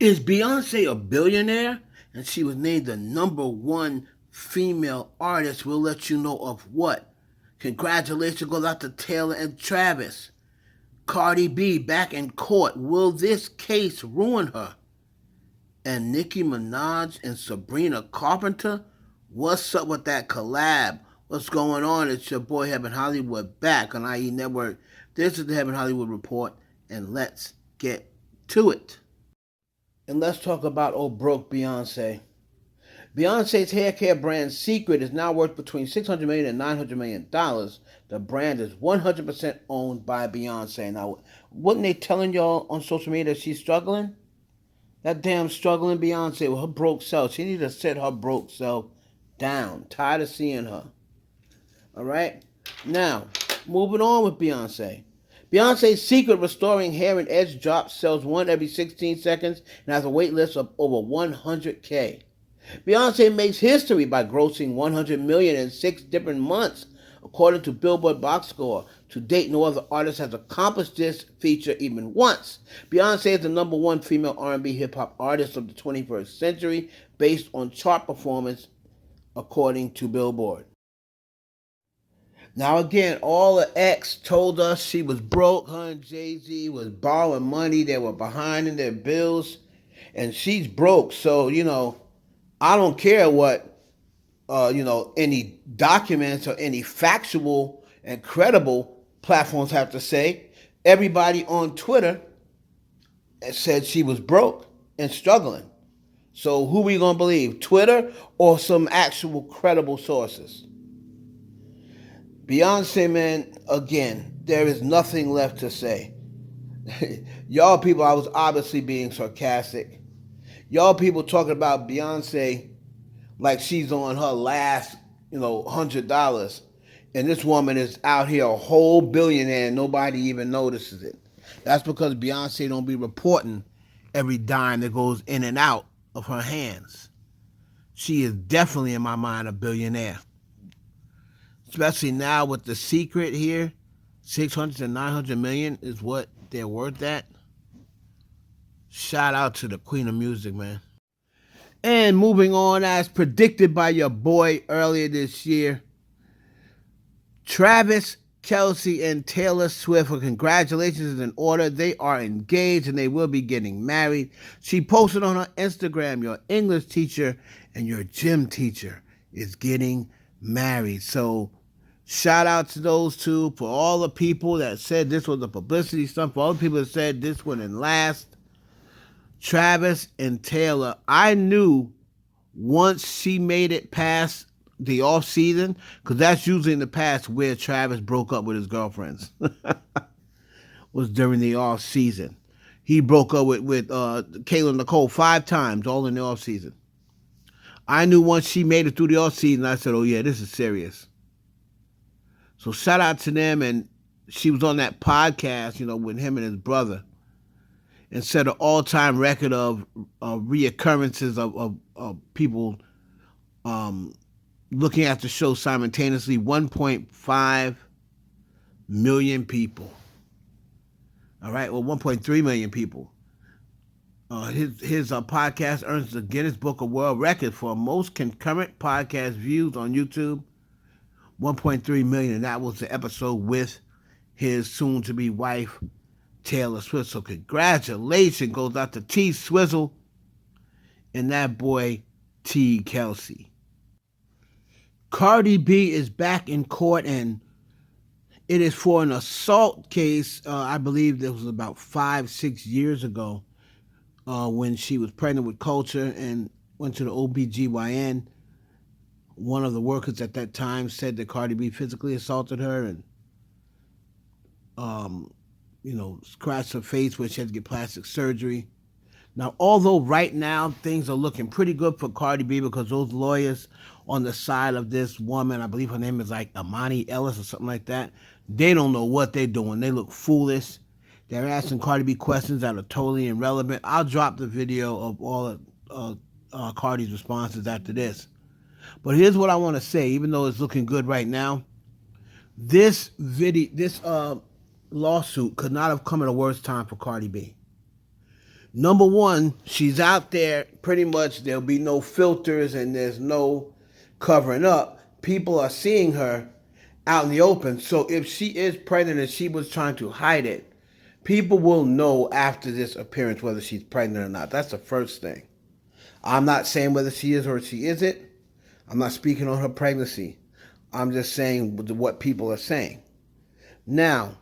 Is Beyonce a billionaire? And she was named the #1 female artist. We'll let you know of what. Congratulations goes out to Taylor and Travis. Cardi B back in court. Will this case ruin her? And Nicki Minaj and Sabrina Carpenter? What's up with that collab? What's going on? It's your boy Heaven Hollywood back on IE Network. This is the Heaven Hollywood Report, and let's get to it. And let's talk about old broke Beyonce. Beyonce's hair care brand Secret is now worth between $600 million and $900 million. The brand is 100% owned by Beyonce. Now, wasn't they telling y'all on social media that she's struggling? That damn struggling Beyonce with her broke self. She needs to sit her broke self down. Tired of seeing her. All right? Now, moving on with Beyonce. Beyonce's Secret Restoring Hair and Edge Drop sells one every 16 seconds and has a wait list of over 100K. Beyonce makes history by grossing $100 million in 6 different months, according to Billboard Box Score. To date, no other artist has accomplished this feature even once. Beyonce is the #1 female R&B hip-hop artist of the 21st century, based on chart performance, according to Billboard. Now again, all the ex told us she was broke. Her and Jay-Z was borrowing money. They were behind in their bills, and she's broke. So, I don't care what, any documents or any factual and credible platforms have to say. Everybody on Twitter said she was broke and struggling. So who we gonna believe, Twitter or some actual credible sources? Beyonce, man, again, there is nothing left to say. Y'all people, I was obviously being sarcastic. Y'all people talking about Beyonce like she's on her last, $100. And this woman is out here a whole billionaire and nobody even notices it. That's because Beyonce don't be reporting every dime that goes in and out of her hands. She is definitely, in my mind, a billionaire. Especially now with the Secret here, 600 to 900 million is what they're worth at. Shout out to the Queen of Music, man. And moving on, as predicted by your boy earlier this year, Travis Kelce and Taylor Swift, congratulations is in order. They are engaged and they will be getting married. She posted on her Instagram, your English teacher and your gym teacher is getting married. So shout out to those two. For all the people that said this was a publicity stunt, for all the people that said this wouldn't last, Travis and Taylor, I knew once she made it past the off season, because that's usually in the past where Travis broke up with his girlfriends, was during the off season. He broke up with Kayla Nicole 5 times, all in the off season. I knew once she made it through the off season, I said, oh yeah, this is serious. So shout out to them. And she was on that podcast, with him and his brother, and set an all-time record of reoccurrences of people looking at the show simultaneously. 1.5 million people. All right, well, 1.3 million people. His podcast earns the Guinness Book of World Record for most concurrent podcast views on YouTube. 1.3 million, and that was the episode with his soon-to-be wife, Taylor Swift. So congratulations goes out to T Swizzle and that boy T Kelce. Cardi B is back in court, and it is for an assault case. I believe this was about 5-6 years ago when she was pregnant with Culture and went to the OBGYN. One of the workers at that time said that Cardi B physically assaulted her and scratched her face where she had to get plastic surgery. Now, although right now things are looking pretty good for Cardi B because those lawyers on the side of this woman, I believe her name is like Amani Ellis or something like that, they don't know what they're doing. They look foolish. They're asking Cardi B questions that are totally irrelevant. I'll drop the video of all of Cardi's responses after this. But here's what I want to say, even though it's looking good right now. This lawsuit could not have come at a worse time for Cardi B. Number one, she's out there pretty much, there'll be no filters and there's no covering up. People are seeing her out in the open. So if she is pregnant and she was trying to hide it, people will know after this appearance whether she's pregnant or not. That's the first thing. I'm not saying whether she is or she isn't. I'm not speaking on her pregnancy. I'm just saying what people are saying. Now,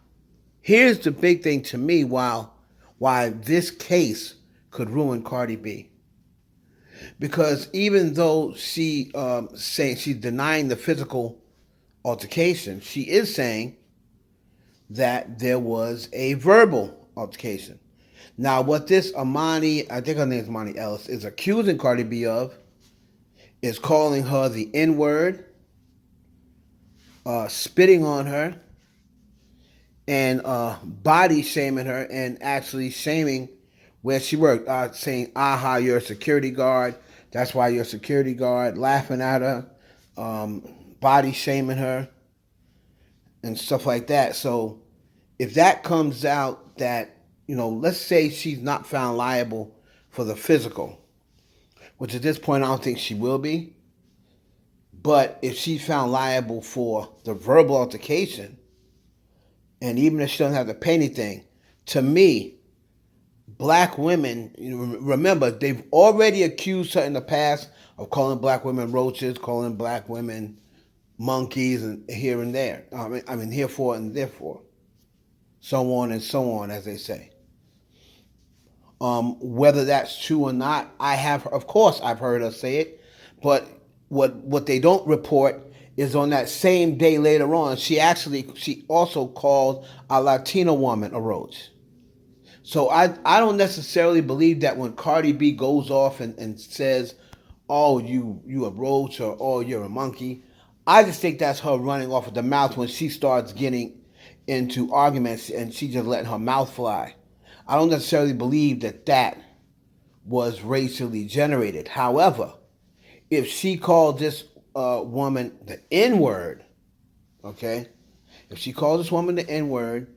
here's the big thing to me why this case could ruin Cardi B. Because even though she saying she's denying the physical altercation, she is saying that there was a verbal altercation. Now, what this Amani, I think her name is Amani Ellis, is accusing Cardi B of is calling her the N-word, spitting on her, and body shaming her, and actually shaming where she worked, saying, aha, you're a security guard, that's why you're a security guard, laughing at her, body shaming her, and stuff like that. So if that comes out that, let's say she's not found liable for the physical, which at this point I don't think she will be, but if she's found liable for the verbal altercation, and even if she doesn't have to pay anything, to me, black women, remember, they've already accused her in the past of calling black women roaches, calling black women monkeys, and here and there. I mean, herefore and therefore. So on and so on, as they say. Whether that's true or not, of course, I've heard her say it, but what they don't report is on that same day later on, she also called a Latina woman a roach. So I don't necessarily believe that when Cardi B goes off and says, oh, you a roach, or oh, you're a monkey. I just think that's her running off at the mouth when she starts getting into arguments and she just letting her mouth fly. I don't necessarily believe that was racially generated. However, if she called this woman the N-word, okay? If she called this woman the N-word,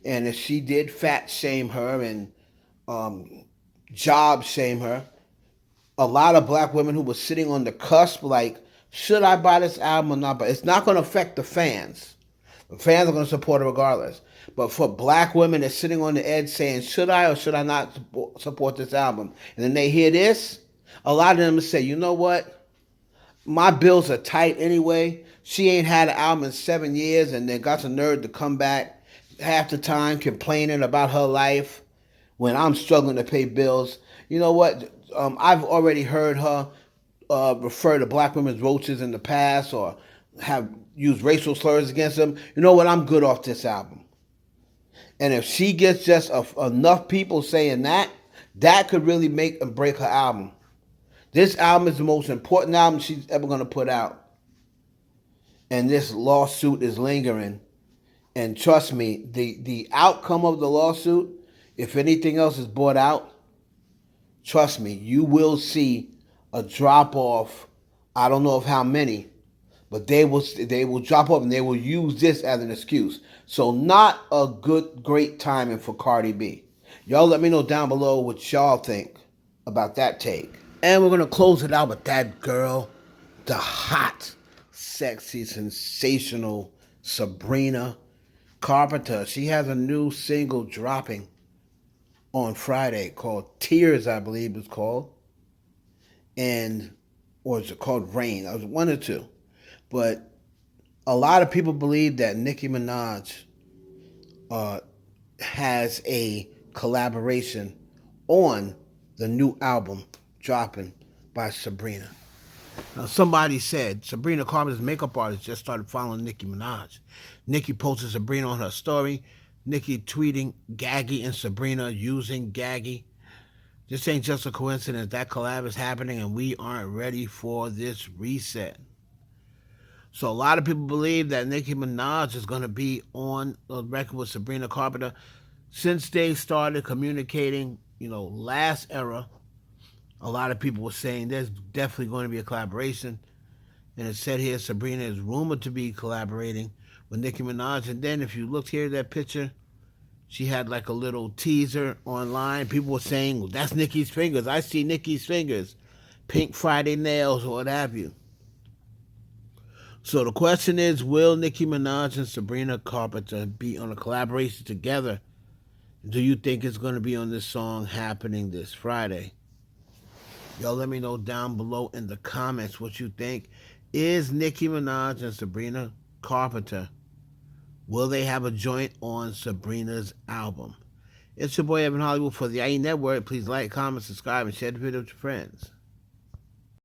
and if she did fat shame her and job shame her, a lot of black women who were sitting on the cusp, like, should I buy this album or not? But it's not going to affect the fans. The fans are going to support her regardless. But for black women that's sitting on the edge saying, should I or should I not support this album? And then they hear this, a lot of them say, you know what? My bills are tight anyway. She ain't had an album in 7 years, and then got the nerve to come back half the time complaining about her life when I'm struggling to pay bills. You know what? I've already heard her refer to black women as roaches in the past, or have used racial slurs against them. You know what? I'm good off this album. And if she gets just enough people saying that could really make and break her album. This album is the most important album she's ever going to put out. And this lawsuit is lingering. And trust me, the outcome of the lawsuit, if anything else is brought out, trust me, you will see a drop-off. I don't know of how many, but they will drop off and they will use this as an excuse. So not a great timing for Cardi B. Y'all let me know down below what y'all think about that take. And we're going to close it out with that girl, the hot, sexy, sensational Sabrina Carpenter. She has a new single dropping on Friday called Tears, I believe it's called. Or is it called Rain? I was one or two. But a lot of people believe that Nicki Minaj has a collaboration on the new album dropping by Sabrina. Now, somebody said Sabrina Carpenter's makeup artist just started following Nicki Minaj. Nicki posted Sabrina on her story. Nicki tweeting Gaggy and Sabrina using Gaggy. This ain't just a coincidence. That collab is happening and we aren't ready for this reset. So a lot of people believe that Nicki Minaj is going to be on the record with Sabrina Carpenter. Since they started communicating, last era, a lot of people were saying there's definitely going to be a collaboration. And it said here Sabrina is rumored to be collaborating with Nicki Minaj. And then if you look here at that picture, She had like a little teaser online. People were saying, well, that's Nicki's fingers. I see Nicki's fingers. Pink Friday nails or what have you. So the question is, will Nicki Minaj and Sabrina Carpenter be on a collaboration together? Do you think it's going to be on this song happening this Friday? Y'all let me know down below in the comments what you think. Is Nicki Minaj and Sabrina Carpenter, will they have a joint on Sabrina's album? It's your boy Evan Hollywood for the IE Network. Please like, comment, subscribe, and share the video with your friends.